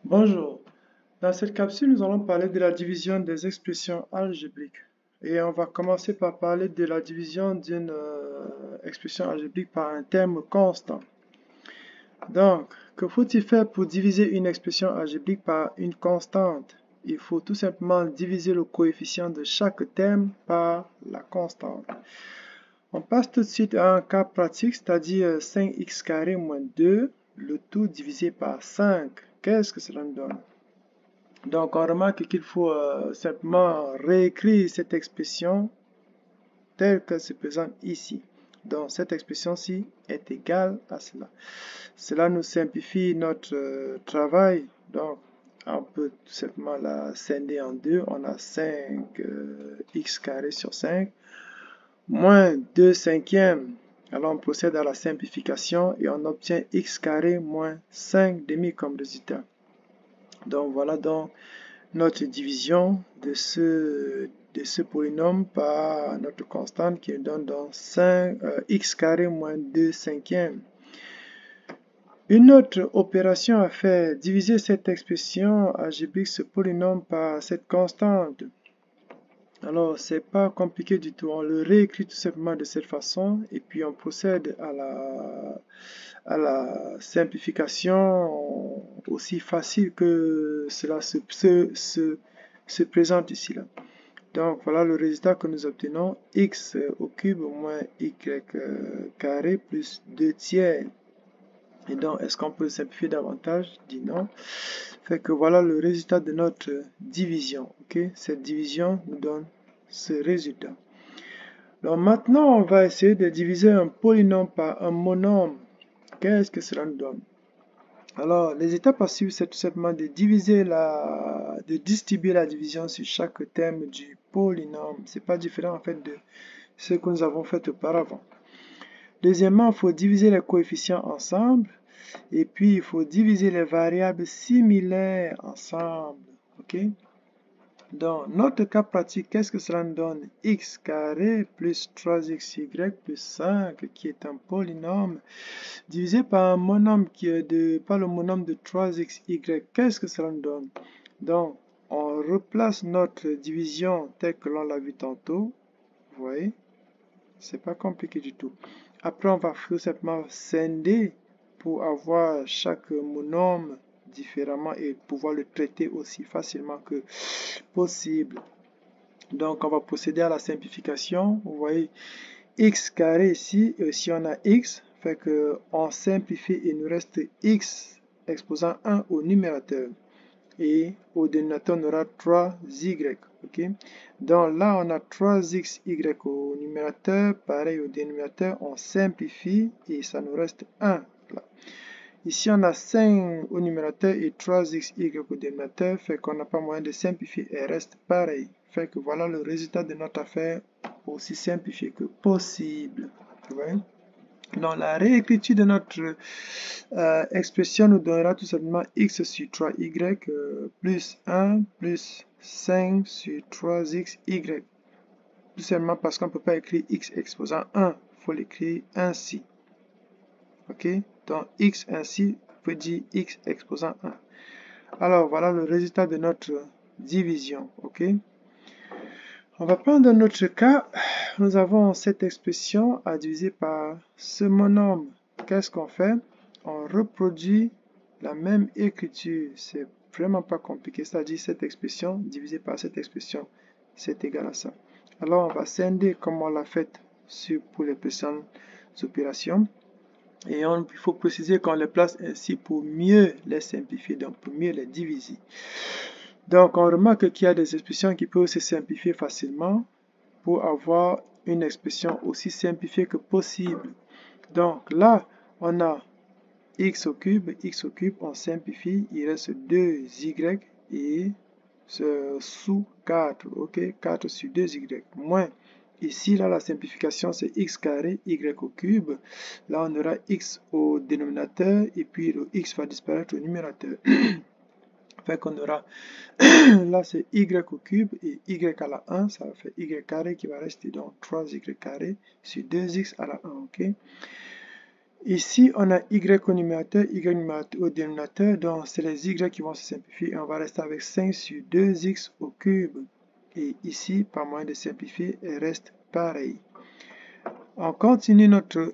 Bonjour. Dans cette capsule, nous allons parler de la division des expressions algébriques. Et on va commencer par parler de la division d'une expression algébrique par un terme constant. Donc, que faut-il faire pour diviser une expression algébrique par une constante? Il faut tout simplement diviser le coefficient de chaque terme par la constante. On passe tout de suite à un cas pratique, c'est-à-dire 5x carré moins 2, le tout divisé par 5. Qu'est-ce que cela nous donne? Donc, on remarque qu'il faut simplement réécrire cette expression telle qu'elle se présente ici. Donc, cette expression-ci est égale à cela. Cela nous simplifie notre travail. Donc, on peut tout simplement la scinder en deux. On a 5x carré sur 5 moins 2 cinquièmes. Alors, on procède à la simplification et on obtient x carré moins 5 demi comme résultat. Donc, voilà donc notre division de ce polynôme par notre constante qui nous donne donc x carré moins 2 cinquièmes. Une autre opération à faire, diviser cette expression algébrique, ce polynôme par cette constante. Alors, c'est pas compliqué du tout. On le réécrit tout simplement de cette façon et puis on procède à la simplification aussi facile que cela se présente ici. Là. Donc, voilà le résultat que nous obtenons. X au cube moins y carré plus 2 tiers. Et donc, est-ce qu'on peut simplifier davantage? Dit non. Fait que voilà le résultat de notre division. Okay? Cette division nous donne ce résultat. Donc maintenant, on va essayer de diviser un polynôme par un monôme. Qu'est-ce que cela nous donne? Alors, les étapes à suivre, c'est tout simplement de distribuer la division sur chaque terme du polynôme. C'est pas différent en fait de ce que nous avons fait auparavant. Deuxièmement, il faut diviser les coefficients ensemble. Et puis, il faut diviser les variables similaires ensemble. OK? Dans notre cas pratique, qu'est-ce que cela nous donne? X carré plus 3xy plus 5, qui est un polynôme, divisé par un monôme qui est par le monôme de 3xy. Qu'est-ce que cela nous donne? Donc, on replace notre division telle que l'on l'a vu tantôt. Vous voyez? C'est pas compliqué du tout. Après, on va tout simplement scinder pour avoir chaque monôme différemment et pouvoir le traiter aussi facilement que possible. Donc, on va procéder à la simplification. Vous voyez, x carré ici, et ici on a x, fait que on simplifie et il nous reste x exposant 1 au numérateur. Et au dénominateur, on aura 3y. Okay? Donc là, on a 3xy au numérateur. Pareil au dénominateur, on simplifie et ça nous reste 1. Là. Ici, on a 5 au numérateur et 3xy au dénominateur. Fait qu'on n'a pas moyen de simplifier et reste pareil. Fait que voilà le résultat de notre affaire, aussi simplifié que possible. Vous voyez? Donc, la réécriture de notre expression nous donnera tout simplement x sur 3y plus 1 plus 5 sur 3xy. Tout simplement parce qu'on ne peut pas écrire x exposant 1. Il faut l'écrire ainsi. OK? Donc, x ainsi peut dire x exposant 1. Alors, voilà le résultat de notre division. OK? On va prendre un autre cas. Nous avons cette expression à diviser par ce monôme. Qu'est-ce qu'on fait? On reproduit la même écriture. C'est vraiment pas compliqué. C'est-à-dire cette expression divisée par cette expression, c'est égal à ça. Alors, on va scinder comme on l'a fait pour les précédentes opérations. Et il faut préciser qu'on les place ainsi pour mieux les simplifier, donc pour mieux les diviser. Donc, on remarque qu'il y a des expressions qui peuvent se simplifier facilement pour avoir une expression aussi simplifiée que possible. Donc là, on a x au cube, on simplifie, il reste 2y et sous 4, ok, 4 sur 2y, moins, ici, là, la simplification, c'est x carré, y au cube, là, on aura x au dénominateur, et puis le x va disparaître au numérateur. Fait qu'on aura, là c'est y au cube et y à la 1, ça fait y carré qui va rester donc 3y carré sur 2x à la 1, ok? Ici, on a y au numérateur, y au dénominateur, donc c'est les y qui vont se simplifier et on va rester avec 5 sur 2x au cube. Et ici, par moyen de simplifier, elle reste pareil. On continue notre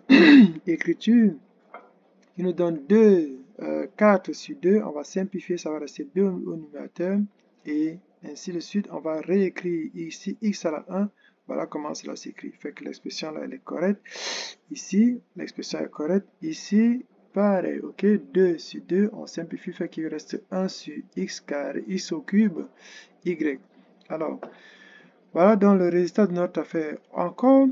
écriture qui nous donne 4 sur 2. On va simplifier, ça va rester 2 au numérateur et ainsi de suite. On va réécrire ici x à la 1. Voilà comment cela s'écrit. Fait que l'expression là, elle est correcte. Ici, l'expression est correcte. Ici, pareil. Ok, 2 sur 2, on simplifie, fait qu'il reste 1 sur x carré, x au cube, y. Alors, voilà donc le résultat de notre affaire. Encore,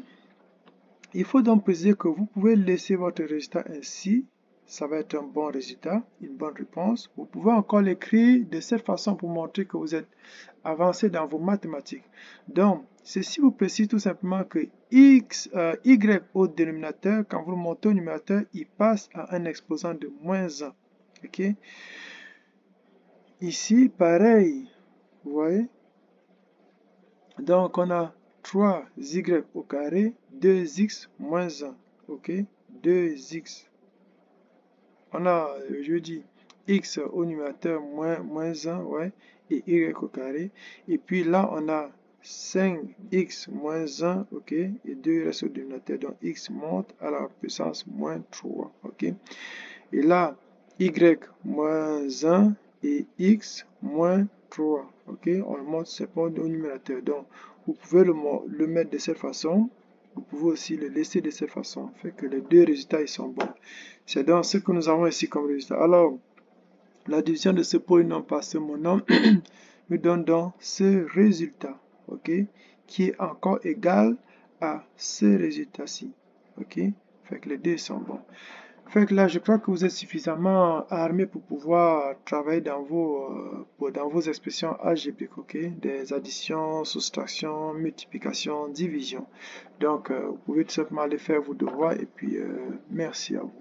il faut donc préciser que vous pouvez laisser votre résultat ainsi. Ça va être un bon résultat, une bonne réponse. Vous pouvez encore l'écrire de cette façon pour montrer que vous êtes avancé dans vos mathématiques. Donc, ceci vous précise tout simplement que y au dénominateur, quand vous le montez au numérateur, il passe à un exposant de moins 1. Ok? Ici, pareil. Vous voyez? Donc, on a 3y au carré, 2x moins 1. Ok? 2x. On a, je dis, x au numérateur moins 1, ouais, et y au carré. Et puis là, on a 5x moins 1, ok, et 2 reste au dénominateur, donc x monte à la puissance moins 3, ok. Et là, y moins 1 et x moins 3, ok, on le monte simplement au numérateur. Donc, vous pouvez le mettre de cette façon. Vous pouvez aussi le laisser de cette façon, fait que les deux résultats ils sont bons. C'est donc ce que nous avons ici comme résultat. Alors, la division de ce polynôme par ce monôme nous donne donc ce résultat, ok, qui est encore égal à ce résultat-ci, ok. Fait que les deux sont bons. Fait que là, je crois que vous êtes suffisamment armé pour pouvoir travailler dans vos expressions algébriques, ok? Des additions, soustractions, multiplications, divisions. Donc, vous pouvez tout simplement aller faire vos devoirs et puis merci à vous.